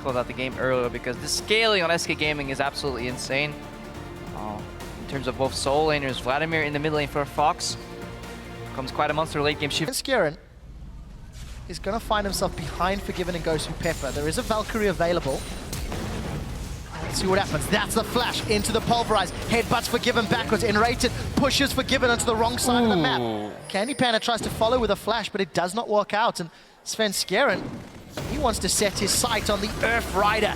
talk about the game earlier because the scaling on SK Gaming is absolutely insane. In terms of both solo laners, Vladimir in the mid lane for Fox becomes quite a monster late game shift. Skeren is going to find himself behind Forgiven and goes through Pepper. There is a Valkyrie available. Let's see what happens. That's the flash into the Pulverize. Headbutts Forgiven backwards. Enrated pushes Forgiven onto the wrong side of the map. Candy Panda tries to follow with a flash, but it does not work out. And Sven Skeren, he wants to set his sight on the Earth Rider.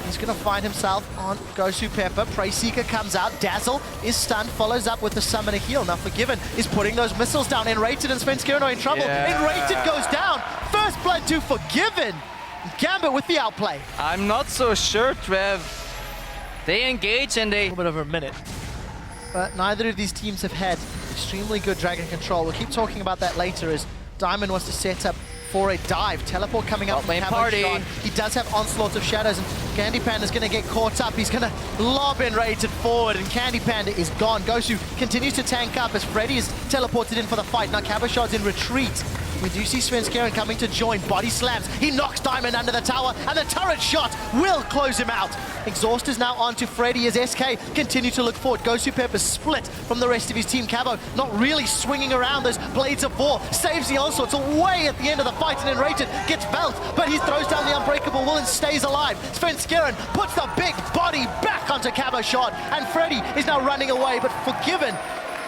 He's going to find himself on Gosu Pepper. Prey Seeker comes out. Dazzle is stunned, follows up with the Summoner Heal. Now Forgiven is putting those missiles down. Enrated and Sven Skeren are in trouble. Enrated goes down. First blood to Forgiven. Gambit with the outplay. I'm not so sure, Trev. They engage and they... A little bit over a minute. But neither of these teams have had extremely good Dragon control. We'll keep talking about that later as Diamond wants to set up for a dive. Teleport coming up from party. Shot. He does have Onslaught of Shadows, and Candy Panda's going to get caught up. He's going to lob Enrated forward, and Candy Panda is gone. Gosu continues to tank up as Freddy is teleported in for the fight. Now Cabochard's in retreat. We do see Sven Skeren coming to join. Body slams. He knocks Diamond under the tower, and the turret shot will close him out. Exhaust is now on to Freddy as SK continue to look forward. Gosu Pepper split from the rest of his team. Cabo not really swinging around those Blades of War. Saves the onslaught. It's away at the end of the fight, and Enrated gets belted, but he throws down the Unbreakable Will and stays alive. Sven Skeren puts the big body back onto Cabochard, and Freddy is now running away, but Forgiven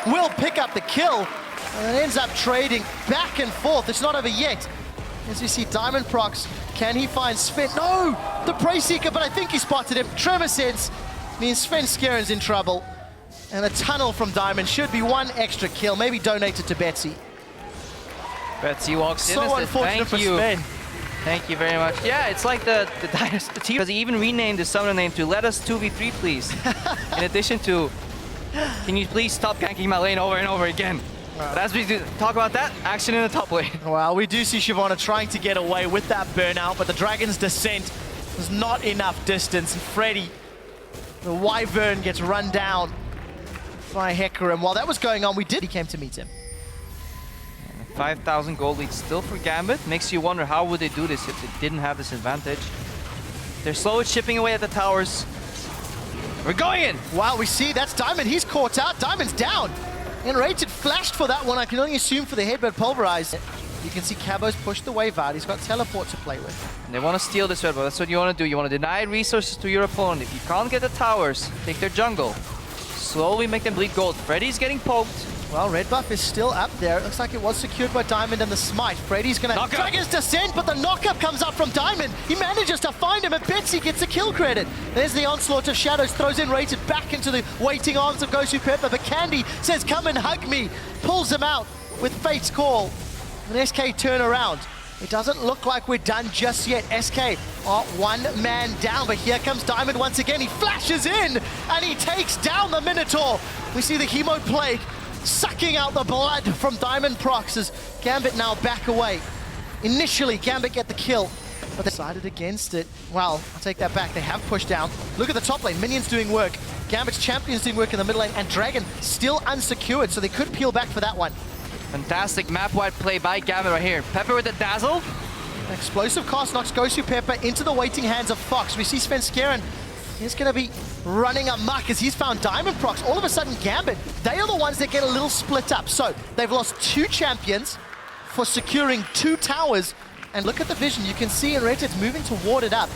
will pick up the kill. And it ends up trading back and forth. It's not over yet. As we see Diamond procs, can he find Sven? No! The Prey Seeker, but I think he spotted him. Trevor says means Sven Skeren's in trouble. And a tunnel from Diamond should be one extra kill. Maybe donate it to Betsy. Betsy walks in. So unfortunate for Sven. Thank you very much. Yeah, it's like the team. Because he even renamed the summoner name to Let Us 2v3, please. In addition to, can you please stop ganking my lane over and over again? But as we talk about that, action in the top lane. Well, we do see Shyvana trying to get away with that burnout, but the Dragon's Descent was not enough distance. And Freddy, the Wyvern, gets run down by Hecker. And while that was going on, he came to meet him. 5,000 gold lead still for Gambit. Makes you wonder how would they do this if they didn't have this advantage. They're slowly chipping away at the towers. We're going in! Wow, we see that's Diamond. He's caught out. Diamond's down. Enrated flashed for that one. I can only assume for the headbutt Pulverize. You can see Cabo's pushed the wave out. He's got teleport to play with. And they want to steal this red buff. That's what you want to do. You want to deny resources to your opponent. If you can't get the towers, take their jungle. Slowly make them bleed gold. Freddy's getting poked. Well, red buff is still up there. It looks like it was secured by Diamond and the smite. Freddy's gonna drag his descent, but the knockup comes up from Diamond. He manages to find him, and Betsy gets a kill credit. There's the onslaught of Shadows, throws Enrated back into the waiting arms of Gosu Pepper, but Candy says, come and hug me. Pulls him out with Fate's Call. An SK turn around. It doesn't look like we're done just yet. SK are one man down, but here comes Diamond once again. He flashes in, and he takes down the Minotaur. We see the Hemo Plague sucking out the blood from Diamond procs as Gambit now back away. Initially, Gambit get the kill, but they decided against it. Well, I'll take that back. They have pushed down. Look at the top lane. Minions doing work. Gambit's champions doing work in the mid lane, and Dragon still unsecured, so they could peel back for that one. Fantastic map-wide play by Gambit right here. Pepper with the dazzle. An explosive cast knocks Gosu Pepper into the waiting hands of Fox. We see Sven Skeren. He's going to be running amok as he's found Diamond procs. All of a sudden, Gambit, they are the ones that get a little split up. So they've lost 2 champions for securing 2 towers. And look at the vision. You can see Enrated's moving to ward it up.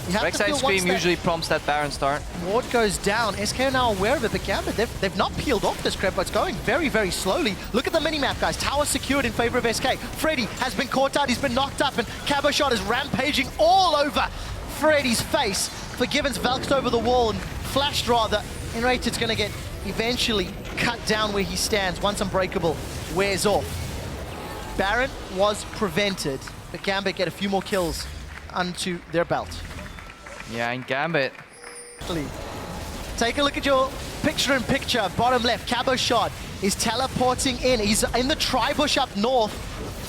Rek'Sai Scream usually prompts that Baron start. Ward goes down. SK are now aware of it, but Gambit, they've not peeled off this crap, but it's going very, very slowly. Look at the minimap, guys. Tower secured in favor of SK. Freddy has been caught out. He's been knocked up, and Cabochard is rampaging all over Freddy's face. Forgiven's valked over the wall and flashed rather. Enrated's going to get eventually cut down where he stands once Unbreakable wears off. Baron was prevented, but Gambit get a few more kills onto their belt. Yeah, and Gambit. Take a look at your picture-in-picture, bottom left. Cabochard is teleporting in. He's in the tri-bush up north.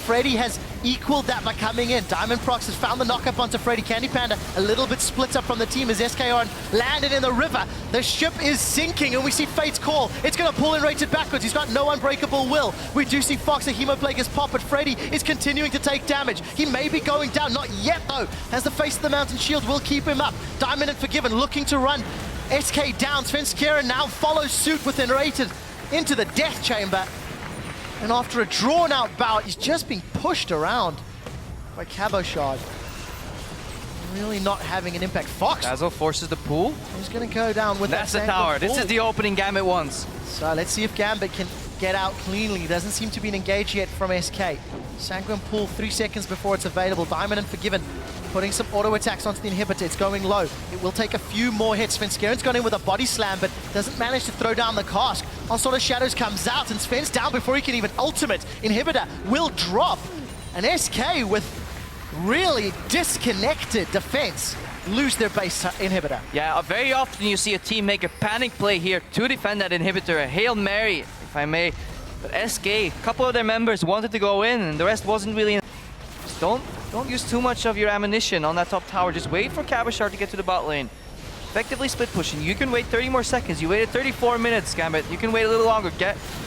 Freddy has equaled that by coming in. Diamond Prox has found the knock-up onto Freddy. Candy Panda a little bit split up from the team as SKR landed in the river. The ship is sinking and we see Fate's call. It's going to pull in Rated backwards. He's got no unbreakable will. We do see Fox, a Hemoplague's pop, but Freddy is continuing to take damage. He may be going down, not yet though, as the face of the Mountain Shield will keep him up. Diamond and Forgiven looking to run SK down. Svenskeren now follows suit within Rated into the death chamber. And after a drawn-out bout, he's just being pushed around by Cabochard. Really not having an impact. Fox. Dazzle forces the pull. He's going to go down with That's that the tower. pull. This is the opening Gambit wants. So let's see if Gambit can get out cleanly. Doesn't seem to be engaged yet from SK. Sanguine pull 3 seconds before it's available. Diamond and Forgiven putting some auto attacks onto the inhibitor. It's going low. It will take a few more hits. Svenskeren's gone in with a body slam, but doesn't manage to throw down the cask. Onslaught of Shadows comes out, and Sven's down before he can even ultimate. Inhibitor will drop. And SK with really disconnected defense lose their base inhibitor. Yeah, very often you see a team make a panic play here to defend that inhibitor. A Hail Mary, if I may. But SK, a couple of their members wanted to go in, and the rest wasn't really in. Just don't use too much of your ammunition on that top tower. Just wait for Cabochard to get to the bot lane. Effectively split pushing. You can wait 30 more seconds. You waited 34 minutes, Gambit. You can wait a little longer.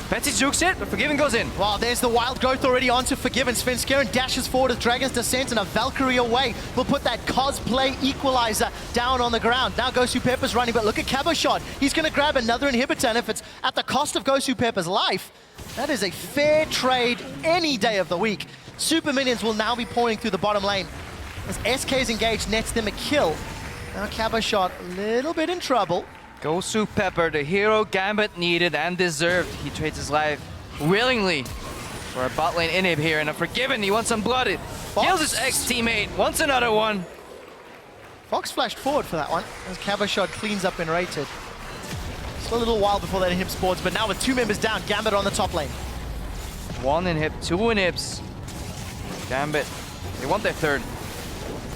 Betsy jukes it, but Forgiven goes in. Wow, there's the wild growth already onto Forgiven. Svenskeren dashes forward with Dragon's Descent and a Valkyrie away. We'll put that cosplay equalizer down on the ground. Now Gosu Pepper's running, but look at Cabochard. He's going to grab another inhibitor, and if it's at the cost of Gosu Pepper's life, that is a fair trade any day of the week. Super minions will now be pouring through the bottom lane. As SK's engaged, nets them a kill. Now Cabochard a little bit in trouble. Gosu Pepper, the hero Gambit needed and deserved. He trades his life willingly for a bot lane inhib here, and a Forgiven, he wants some blooded. Kills his ex-teammate, wants another one. Fox flashed forward for that one as Cabochard cleans up in Rated. Still a little while before that inhib spawns, but now with 2 members down, Gambit on the top lane. 1 inhib, 2 inhibs. Gambit, they want their third.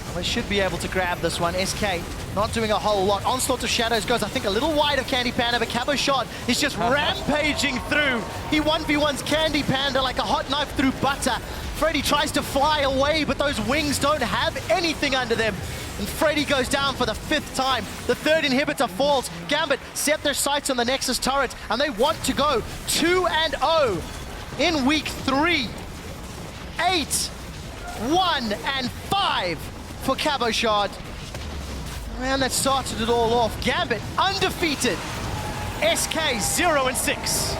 Well, they should be able to grab this one. SK not doing a whole lot. Onslaught of Shadows goes, I think, a little wide of Candy Panda, but Cabochard is just rampaging through. He 1v1s Candy Panda like a hot knife through butter. Freddy tries to fly away, but those wings don't have anything under them. And Freddy goes down for the 5th time. The 3rd inhibitor falls. Gambit set their sights on the Nexus turret, and they want to go 2-0 in week 3. 8, 1, and 5 for Cabochard. And that started it all off. Gambit undefeated. SK 0-6.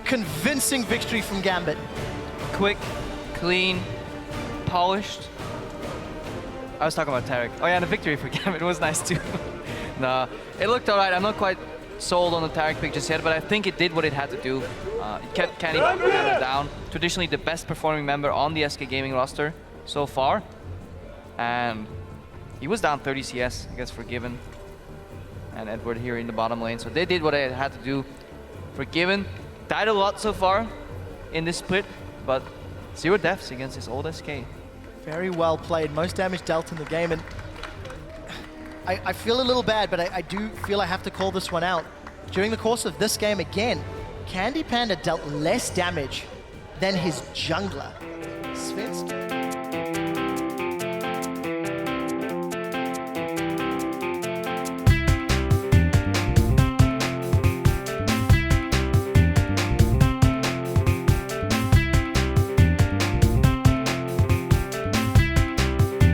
Convincing victory from Gambit. Quick, clean, polished. I was talking about Tarek. Oh yeah, the victory for Gambit was nice too. Nah, it looked alright. I'm not quite sold on the Tarek pick just yet, but I think it did what it had to do. It kept Candy Panda down. Traditionally the best performing member on the SK Gaming roster so far. And he was down 30 CS, I guess, Forgiven and Edward here in the bottom lane. So they did what they had to do. Forgiven died a lot so far in this split, but 0 deaths against his old SK. Very well played. Most damage dealt in the game, and I feel a little bad, but I do feel I have to call this one out. During the course of this game again, Candy Panda dealt less damage than his jungler. Svensk